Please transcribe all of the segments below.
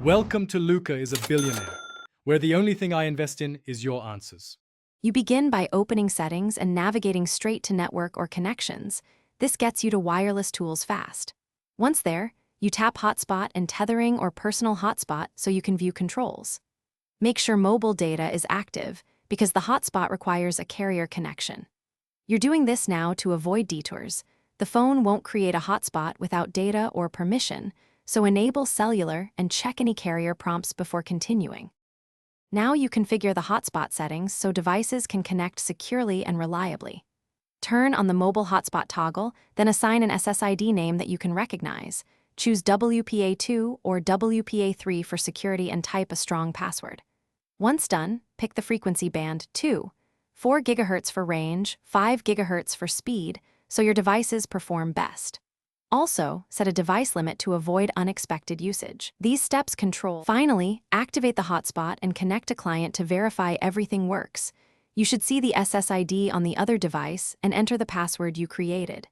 Welcome to Luca is a Billionaire, where the only thing I invest in is your answers. You begin by opening settings and navigating straight to network or connections. This gets you to wireless tools fast. Once there, you tap Hotspot and tethering or personal hotspot so you can view controls. Make sure mobile data is active because the hotspot requires a carrier connection. You're doing this now to avoid detours. The phone won't create a hotspot without data or permission, so enable cellular and check any carrier prompts before continuing. Now you configure the hotspot settings so devices can connect securely and reliably. Turn on the mobile hotspot toggle, then assign an SSID name that you can recognize. Choose WPA2 or WPA3 for security and type a strong password. Once done, pick the frequency band 2, 4 GHz for range, 5 GHz for speed, so your devices perform best. Also, set a device limit to avoid unexpected usage. These steps control. Finally, activate the hotspot and connect a client to verify everything works. You should see the SSID on the other device and enter the password you created.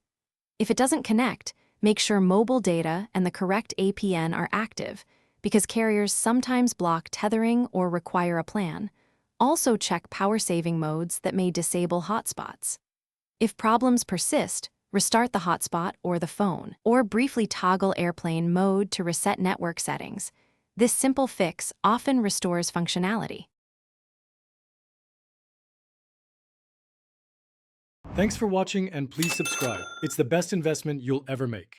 If it doesn't connect, make sure mobile data and the correct APN are active, because carriers sometimes block tethering or require a plan. Also check power-saving modes that may disable hotspots. If problems persist, restart the hotspot or the phone, or briefly toggle airplane mode to reset network settings. This simple fix often restores functionality. Thanks for watching and please subscribe. It's the best investment you'll ever make.